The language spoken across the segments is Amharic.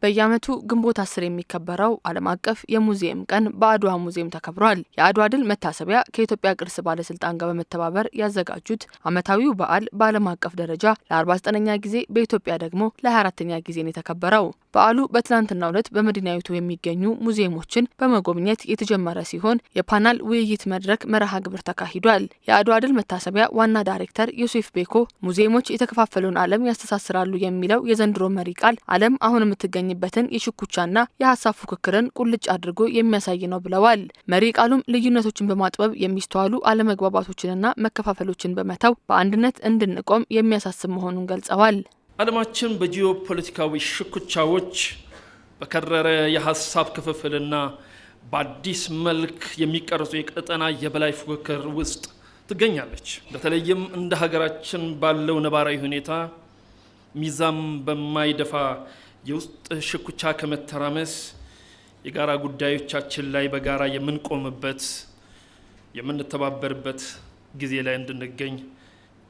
በየዓመቱ ግንቦት 10 የሚከበረው ዓለም አቀፍ የሙዚየም ቀን በአድዋ ሙዚየም ተከብሯል። የአድዋ ድል መታሰቢያ ከኢትዮጵያ ቅርስ ባለስልጣን ጋር በመተባበር ያዘጋጁት ዓመታዊው በዓል በዓለም አቀፍ ደረጃ ለ49ኛ ጊዜ በኢትዮጵያ ደግሞ ለ24ኛ ጊዜ ነው የተከበረው። በዓሉ በትናንትናው ዕለት በመዲናይቱ የሚገኙ ሙዚየሞችን በመጎብኘት የተጀመረ ሲሆን የፓናል ውይይት መድረክ መርሃ ግብር ተካሂዷል። የአድዋ ድል መታሰቢያ ዋና ዳይሬክተር ዮሴፍ ቤኮ ሙዚየሞች የተከፋፈለውን ዓለም ያስተሳስራሉ የሚለው የዘንድሮ መሪ ቃል ዓለም አሁን የምትገኝበትን የሽኩቻና የሀሳብ ፉክክርን ቁልጭ አድርጎ የሚያሳይ ነው ብለዋል። መሪ ቃሉም ልዩነቶችን በማጥበብ የሚስተዋሉ አለመግባባቶችንና መከፋፈሎችን በመተው በአንድነት እንድንቆም የሚያሳስብ መሆኑን ገልጸዋል። ዓለማችን በጂኦፖለቲካዊ ሽኩቻዎች በከረረ የሀሳብ ክፍፍልና በአዲስ መልክ የሚቀርጹ የቀጠና የበላይ ፉክክር ውስጥ ትገኛለች። በተለይም እንደ ሀገራችን ባለው ነባራዊ ሁኔታ ሚዛን በማይደፋ የውስጥ ሽኩቻ ከመተራመስ የጋራ ጉዳዮቻችን ላይ በጋራ የምንቆምበት የምንተባበርበት ጊዜ ላይ እንድንገኝ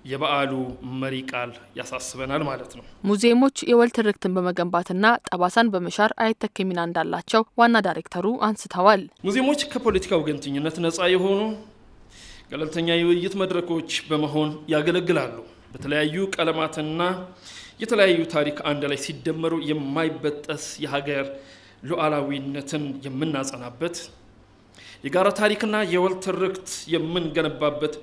የበዓሉ መሪ ቃል ያሳስበናል ማለት ነው። ሙዚየሞች የወል ትርክትን በመገንባትና ጠባሳን በመሻር አይተኬ ሚና እንዳላቸው ዋና ዳይሬክተሩ አንስተዋል። ሙዚየሞች ከፖለቲካ ወገንተኝነት ነፃ የሆኑ ገለልተኛ የውይይት መድረኮች በመሆን ያገለግላሉ። በተለያዩ ቀለማትና የተለያዩ ታሪክ አንድ ላይ ሲደመሩ የማይበጠስ የሀገር ሉዓላዊነትን የምናጸናበት የጋራ ታሪክና የወል ትርክት የምንገነባበት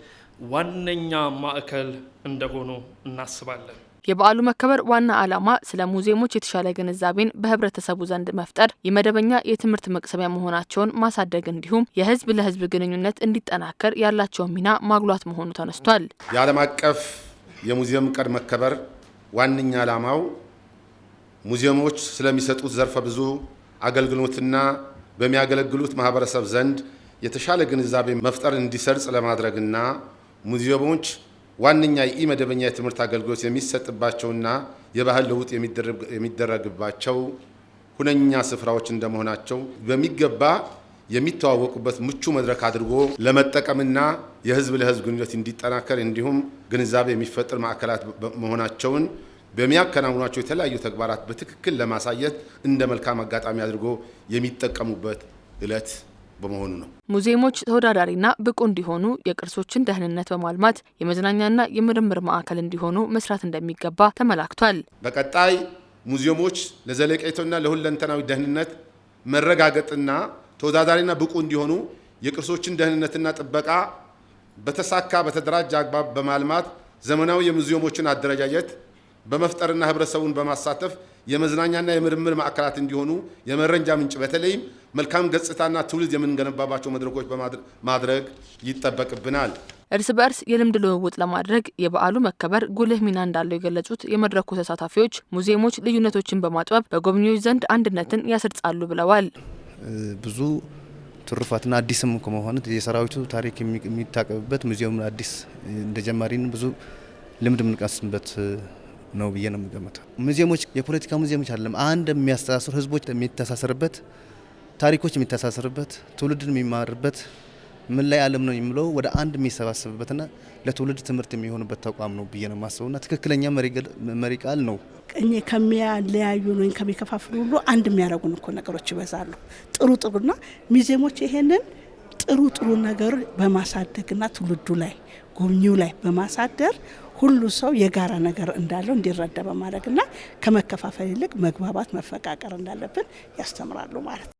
ዋነኛ ማዕከል እንደሆኑ እናስባለን። የበዓሉ መከበር ዋና ዓላማ ስለ ሙዚየሞች የተሻለ ግንዛቤን በህብረተሰቡ ዘንድ መፍጠር፣ የመደበኛ የትምህርት መቅሰሚያ መሆናቸውን ማሳደግ እንዲሁም የህዝብ ለህዝብ ግንኙነት እንዲጠናከር ያላቸውን ሚና ማጉላት መሆኑ ተነስቷል። የዓለም አቀፍ የሙዚየም ቀን መከበር ዋነኛ ዓላማው ሙዚየሞች ስለሚሰጡት ዘርፈ ብዙ አገልግሎትና በሚያገለግሉት ማህበረሰብ ዘንድ የተሻለ ግንዛቤ መፍጠር እንዲሰርጽ ለማድረግና ሙዚየሞች ዋነኛ የኢመደበኛ የትምህርት አገልግሎት የሚሰጥባቸውና የባህል ለውጥ የሚደረግባቸው ሁነኛ ስፍራዎች እንደመሆናቸው በሚገባ የሚተዋወቁበት ምቹ መድረክ አድርጎ ለመጠቀምና የህዝብ ለህዝብ ግንኙነት እንዲጠናከር እንዲሁም ግንዛቤ የሚፈጥር ማዕከላት መሆናቸውን በሚያከናውኗቸው የተለያዩ ተግባራት በትክክል ለማሳየት እንደ መልካም አጋጣሚ አድርጎ የሚጠቀሙበት ዕለት በመሆኑ ነው። ሙዚየሞች ተወዳዳሪና ብቁ እንዲሆኑ የቅርሶችን ደህንነት በማልማት የመዝናኛና የምርምር ማዕከል እንዲሆኑ መስራት እንደሚገባ ተመላክቷል። በቀጣይ ሙዚየሞች ለዘለቄታውና ለሁለንተናዊ ደህንነት መረጋገጥና ተወዳዳሪና ብቁ እንዲሆኑ የቅርሶችን ደህንነትና ጥበቃ በተሳካ በተደራጀ አግባብ በማልማት ዘመናዊ የሙዚየሞችን አደረጃጀት በመፍጠርና ህብረተሰቡን በማሳተፍ የመዝናኛና የምርምር ማዕከላት እንዲሆኑ የመረጃ ምንጭ በተለይም መልካም ገጽታና ትውልድ የምንገነባባቸው መድረኮች ማድረግ ይጠበቅብናል። እርስ በርስ የልምድ ልውውጥ ለማድረግ የበዓሉ መከበር ጉልህ ሚና እንዳለው የገለጹት የመድረኩ ተሳታፊዎች ሙዚየሞች ልዩነቶችን በማጥበብ በጎብኚዎች ዘንድ አንድነትን ያሰርጻሉ ብለዋል። ብዙ ትሩፋትና አዲስም ከመሆኑ የሰራዊቱ ታሪክ የሚታቀብበት ሙዚየም አዲስ እንደጀማሪን ብዙ ልምድ የምንቀስምበት ነው ብዬ ነው የምገምተው። ሙዚየሞች የፖለቲካ ሙዚየሞች አይደለም፣ አንድ የሚያስተሳስሩ ህዝቦች የሚተሳሰርበት ታሪኮች የሚተሳሰርበት ትውልድን የሚማርበት ምን ላይ ዓለም ነው የሚለው ወደ አንድ የሚሰባሰብበትና ለትውልድ ትምህርት የሚሆንበት ተቋም ነው ብዬ ነው የማስበውና ትክክለኛ መሪ ቃል ነው። ቀኝ ከሚያለያዩ ነው ከሚከፋፍሉ ሁሉ አንድ የሚያደርጉን እኮ ነገሮች ይበዛሉ። ጥሩና ሙዚየሞች ይሄንን ጥሩ ነገር በማሳደግና ትውልዱ ላይ ጎብኚው ላይ በማሳደር ሁሉ ሰው የጋራ ነገር እንዳለው እንዲረዳ በማድረግና ከመከፋፈል ይልቅ መግባባት መፈቃቀር እንዳለብን ያስተምራሉ ማለት ነው።